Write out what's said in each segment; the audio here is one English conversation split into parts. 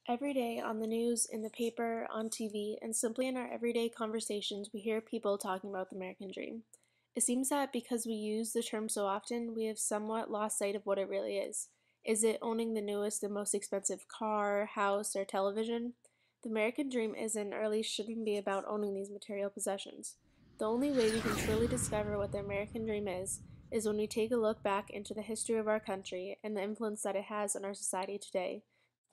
Every day on the news, in the paper, on TV, and simply in our everyday conversations, we hear people talking about the American dream. It seems that because we use the term so often, we have somewhat lost sight of what it really is. Is it owning the newest and most expensive car, house, or television? The American dream isn't, or at least shouldn't be, about owning these material possessions. The only way we can truly discover what the American dream is when we take a look back into the history of our country and the influence that it has on our society today.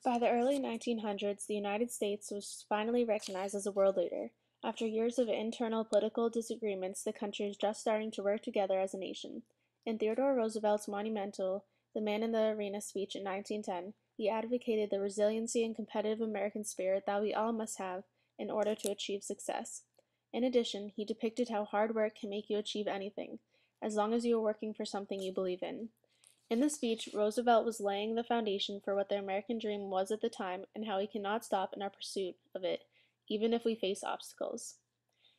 By the early 1900s, the United States was finally recognized as a world leader. After years of internal political disagreements, the country is just starting to work together as a nation. In Theodore Roosevelt's monumental The Man in the Arena speech in 1910, he advocated the resiliency and competitive American spirit that we all must have in order to achieve success. In addition, he depicted how hard work can make you achieve anything, as long as you are working for something you believe in. In the speech, Roosevelt was laying the foundation for what the American dream was at the time and how we cannot stop in our pursuit of it, even if we face obstacles.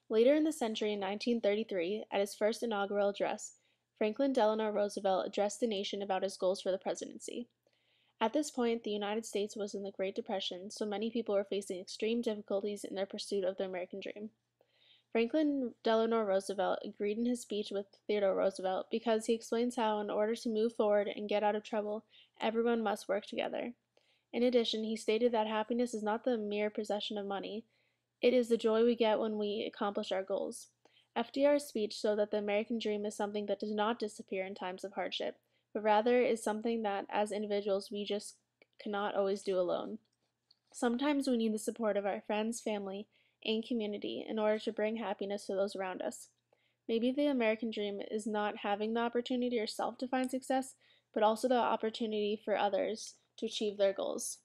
Later in the century, in 1933, at his first inaugural address, Franklin Delano Roosevelt addressed the nation about his goals for the presidency. At this point, the United States was in the Great Depression, so many people were facing extreme difficulties in their pursuit of the American dream. Franklin Delano Roosevelt agreed in his speech with Theodore Roosevelt because he explains how, in order to move forward and get out of trouble, everyone must work together. In addition, he stated that happiness is not the mere possession of money, it is the joy we get when we accomplish our goals. FDR's speech showed that the American dream is something that does not disappear in times of hardship, but rather is something that, as individuals, we just cannot always do alone. Sometimes we need the support of our friends, family, and community in order to bring happiness to those around us. Maybe the American dream is not having the opportunity yourself to find success, but also the opportunity for others to achieve their goals.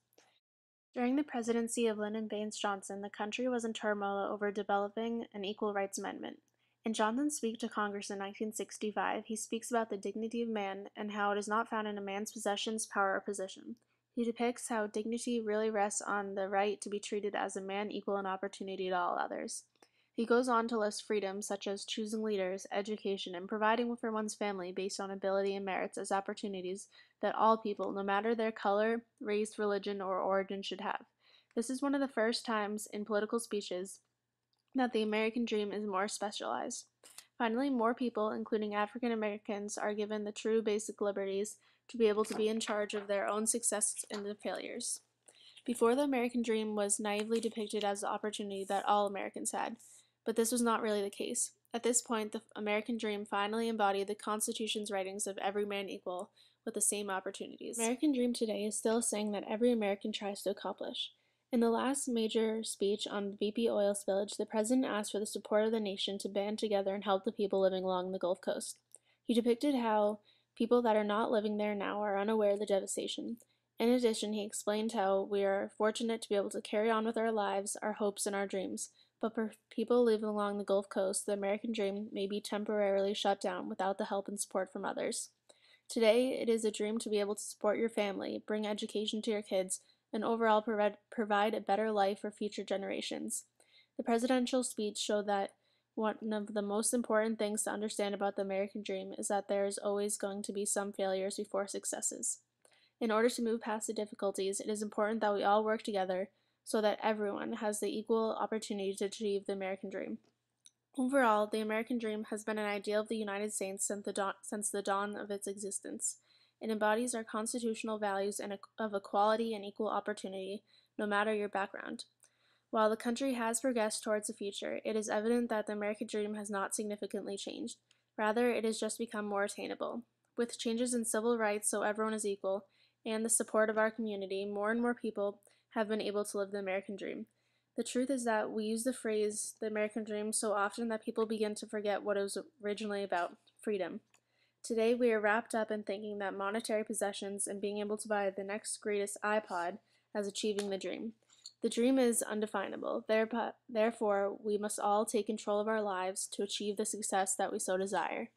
During the presidency of Lyndon Baines Johnson, the country was in turmoil over developing an equal rights amendment. In Johnson's speech to Congress in 1965, he speaks about the dignity of man and how it is not found in a man's possessions, power, or position. He depicts how dignity really rests on the right to be treated as a man equal in opportunity to all others. He goes on to list freedoms such as choosing leaders, education, and providing for one's family based on ability and merits as opportunities that all people, no matter their color, race, religion, or origin, should have. This is one of the first times in political speeches that the American dream is more specialized. Finally, more people, including African Americans, are given the true basic liberties to be able to be in charge of their own successes and their failures. Before, the American dream was naively depicted as the opportunity that all Americans had, but this was not really the case. At this point, the American dream finally embodied the Constitution's writings of every man equal with the same opportunities. The American dream today is still a saying that every American tries to accomplish. In the last major speech on the BP oil spillage, the president asked for the support of the nation to band together and help the people living along the Gulf Coast. He depicted how people that are not living there now are unaware of the devastation. In addition, he explained how we are fortunate to be able to carry on with our lives, our hopes, and our dreams. But for people living along the Gulf Coast, the American dream may be temporarily shut down without the help and support from others. Today, it is a dream to be able to support your family, bring education to your kids, and overall provide a better life for future generations. The presidential speech showed that one of the most important things to understand about the American dream is that there is always going to be some failures before successes. In order to move past the difficulties, it is important that we all work together so that everyone has the equal opportunity to achieve the American dream. Overall, the American dream has been an ideal of the United States since the dawn of its existence. It embodies our constitutional values of equality and equal opportunity, no matter your background. While the country has progressed towards the future, it is evident that the American dream has not significantly changed. Rather, it has just become more attainable. With changes in civil rights so everyone is equal, and the support of our community, more and more people have been able to live the American dream. The truth is that we use the phrase the American dream so often that people begin to forget what it was originally about freedom. Today, we are wrapped up in thinking that monetary possessions and being able to buy the next greatest iPod as achieving the dream. The dream is undefinable. Therefore, we must all take control of our lives to achieve the success that we so desire.